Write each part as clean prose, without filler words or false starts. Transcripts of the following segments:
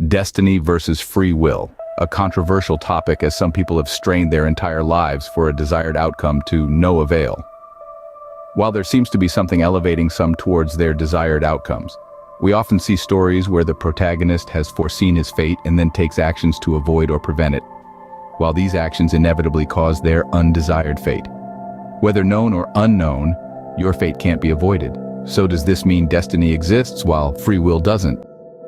Destiny versus free will, a controversial topic as some people have strained their entire lives for a desired outcome to no avail. While there seems to be something elevating some towards their desired outcomes, we often see stories where the protagonist has foreseen his fate and then takes actions to avoid or prevent it, while these actions inevitably cause their undesired fate. Whether known or unknown, your fate can't be avoided. So does this mean destiny exists while free will doesn't?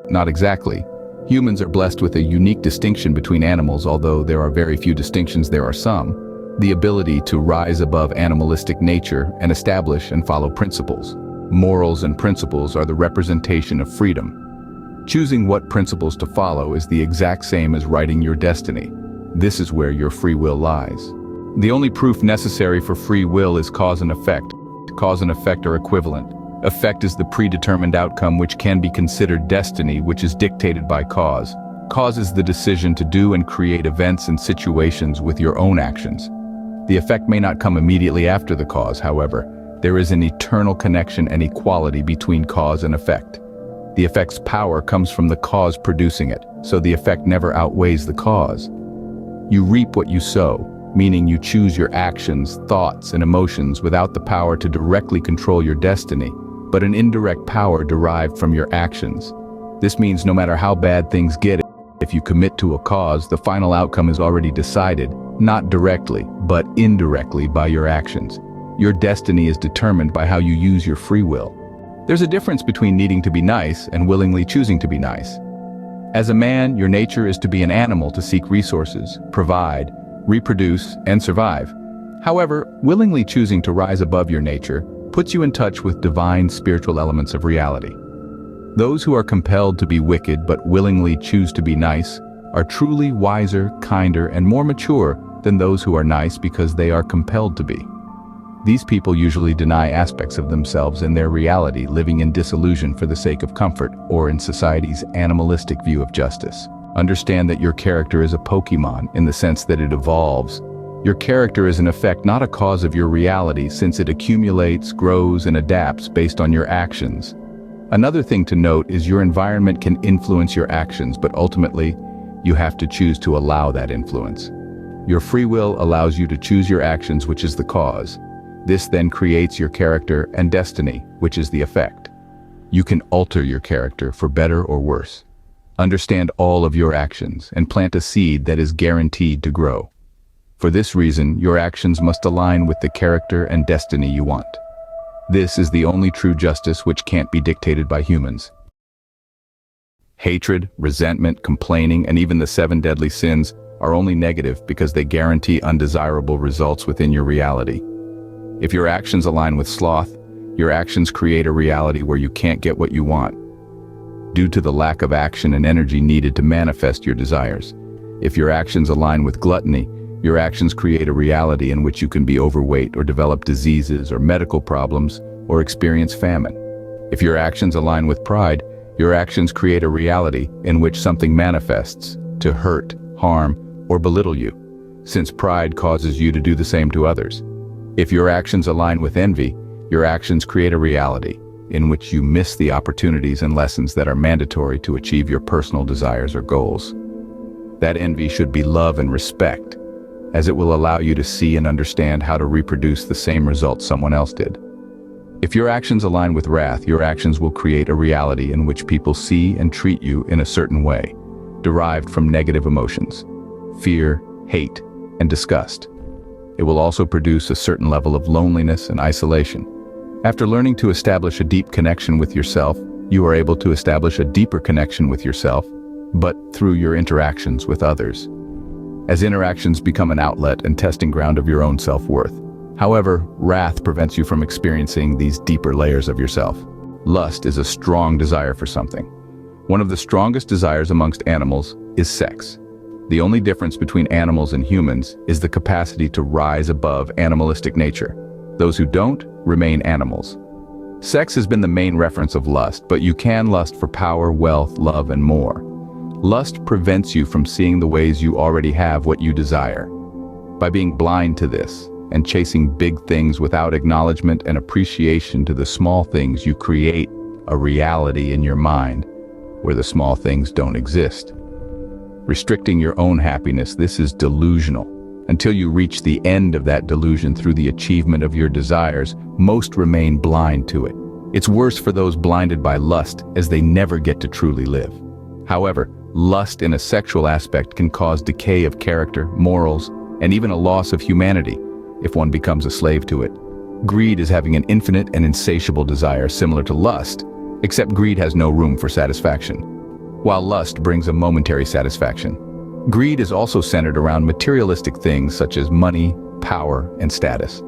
Not exactly. Humans are blessed with a unique distinction between animals, although there are very few distinctions, there are some. The ability to rise above animalistic nature and establish and follow principles. Morals and principles are the representation of freedom. Choosing what principles to follow is the exact same as writing your destiny. This is where your free will lies. The only proof necessary for free will is cause and effect. Cause and effect are equivalent. Effect is the predetermined outcome which can be considered destiny, which is dictated by cause. Cause is the decision to do and create events and situations with your own actions. The effect may not come immediately after the cause, however. There is an eternal connection and equality between cause and effect. The effect's power comes from the cause producing it, so the effect never outweighs the cause. You reap what you sow, meaning you choose your actions, thoughts, and emotions without the power to directly control your destiny, but an indirect power derived from your actions. This means no matter how bad things get, if you commit to a cause, the final outcome is already decided, not directly, but indirectly by your actions. Your destiny is determined by how you use your free will. There's a difference between needing to be nice and willingly choosing to be nice. As a man, your nature is to be an animal, to seek resources, provide, reproduce, and survive. However, willingly choosing to rise above your nature puts you in touch with divine spiritual elements of reality. Those who are compelled to be wicked but willingly choose to be nice are truly wiser, kinder, and more mature than those who are nice because they are compelled to be. These people usually deny aspects of themselves and their reality, living in disillusion for the sake of comfort or in society's animalistic view of justice. Understand that your character is a Pokemon in the sense that it evolves. Your character is in effect not a cause of your reality, since it accumulates, grows, and adapts based on your actions. Another thing to note is your environment can influence your actions, but ultimately, you have to choose to allow that influence. Your free will allows you to choose your actions, which is the cause. This then creates your character and destiny, which is the effect. You can alter your character for better or worse. Understand all of your actions and plant a seed that is guaranteed to grow. For this reason, your actions must align with the character and destiny you want. This is the only true justice which can't be dictated by humans. Hatred, resentment, complaining, and even the 7 deadly sins are only negative because they guarantee undesirable results within your reality. If your actions align with sloth, your actions create a reality where you can't get what you want, due to the lack of action and energy needed to manifest your desires. If your actions align with gluttony, your actions create a reality in which you can be overweight or develop diseases or medical problems or experience famine. If your actions align with pride, your actions create a reality in which something manifests to hurt, harm, or belittle you, since pride causes you to do the same to others. If your actions align with envy, your actions create a reality in which you miss the opportunities and lessons that are mandatory to achieve your personal desires or goals. That envy should be love and respect, as it will allow you to see and understand how to reproduce the same results someone else did. If your actions align with wrath, your actions will create a reality in which people see and treat you in a certain way, derived from negative emotions, fear, hate, and disgust. It will also produce a certain level of loneliness and isolation. After learning to establish a deep connection with yourself, you are able to establish a deeper connection with yourself, but through your interactions with others, as interactions become an outlet and testing ground of your own self-worth. However, wrath prevents you from experiencing these deeper layers of yourself. Lust is a strong desire for something. One of the strongest desires amongst animals is sex. The only difference between animals and humans is the capacity to rise above animalistic nature. Those who don't remain animals. Sex has been the main reference of lust, but you can lust for power, wealth, love, and more. Lust prevents you from seeing the ways you already have what you desire. By being blind to this and chasing big things without acknowledgement and appreciation to the small things, you create a reality in your mind where the small things don't exist. Restricting your own happiness, this is delusional. Until you reach the end of that delusion through the achievement of your desires, most remain blind to it. It's worse for those blinded by lust, as they never get to truly live. However, lust in a sexual aspect can cause decay of character, morals, and even a loss of humanity if one becomes a slave to it. Greed is having an infinite and insatiable desire similar to lust, except greed has no room for satisfaction, while lust brings a momentary satisfaction. Greed is also centered around materialistic things such as money, power, and status,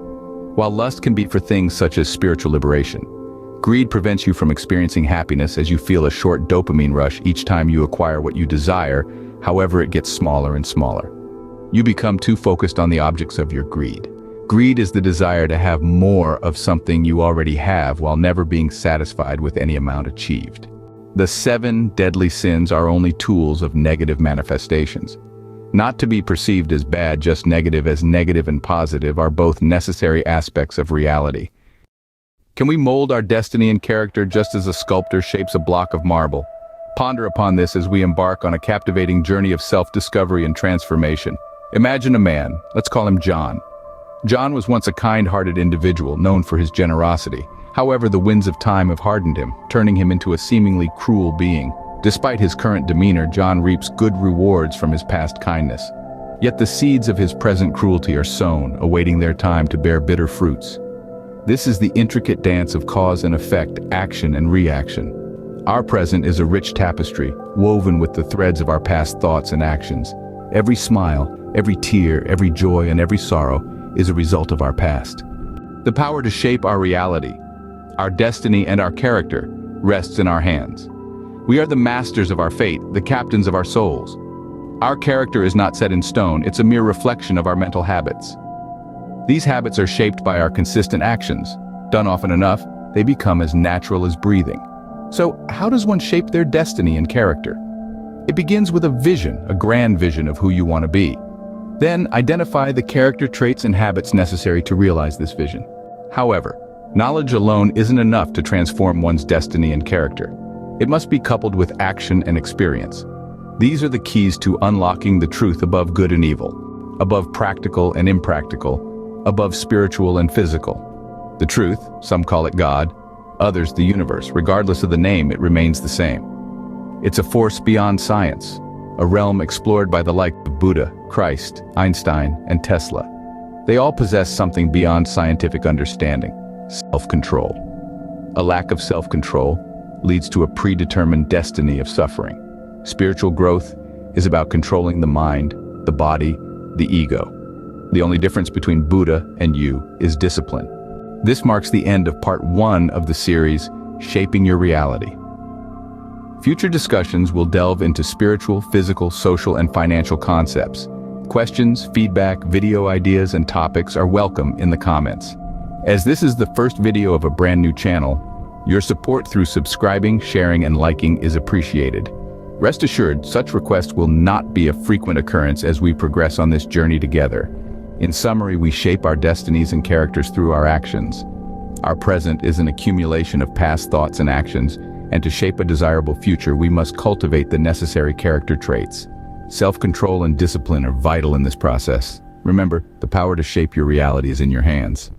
while lust can be for things such as spiritual liberation. Greed prevents you from experiencing happiness as you feel a short dopamine rush each time you acquire what you desire, however it gets smaller and smaller. You become too focused on the objects of your greed. Greed is the desire to have more of something you already have while never being satisfied with any amount achieved. The 7 deadly sins are only tools of negative manifestations. Not to be perceived as bad, just negative, as negative and positive are both necessary aspects of reality. Can we mold our destiny and character just as a sculptor shapes a block of marble? Ponder upon this as we embark on a captivating journey of self-discovery and transformation. Imagine a man, let's call him John. John was once a kind-hearted individual known for his generosity. However, the winds of time have hardened him, turning him into a seemingly cruel being. Despite his current demeanor, John reaps good rewards from his past kindness. Yet the seeds of his present cruelty are sown, awaiting their time to bear bitter fruits. This is the intricate dance of cause and effect, action and reaction. Our present is a rich tapestry, woven with the threads of our past thoughts and actions. Every smile, every tear, every joy, and every sorrow is a result of our past. The power to shape our reality, our destiny, and our character rests in our hands. We are the masters of our fate, the captains of our souls. Our character is not set in stone, it's a mere reflection of our mental habits. These habits are shaped by our consistent actions. Done often enough, they become as natural as breathing. So, how does one shape their destiny and character? It begins with a vision, a grand vision of who you want to be. Then, identify the character traits and habits necessary to realize this vision. However, knowledge alone isn't enough to transform one's destiny and character. It must be coupled with action and experience. These are the keys to unlocking the truth above good and evil, above practical and impractical, above spiritual and physical. The truth, some call it God, others the universe. Regardless of the name, it remains the same. It's a force beyond science, a realm explored by the likes of Buddha, Christ, Einstein, and Tesla. They all possess something beyond scientific understanding: self-control. A lack of self-control leads to a predetermined destiny of suffering. Spiritual growth is about controlling the mind, the body, the ego. The only difference between Buddha and you is discipline. This marks the end of part 1 of the series, Shaping Your Reality. Future discussions will delve into spiritual, physical, social, and financial concepts. Questions, feedback, video ideas, and topics are welcome in the comments. As this is the first video of a brand new channel, your support through subscribing, sharing, and liking is appreciated. Rest assured, such requests will not be a frequent occurrence as we progress on this journey together. In summary, we shape our destinies and characters through our actions. Our present is an accumulation of past thoughts and actions, and to shape a desirable future, we must cultivate the necessary character traits. Self-control and discipline are vital in this process. Remember, the power to shape your reality is in your hands.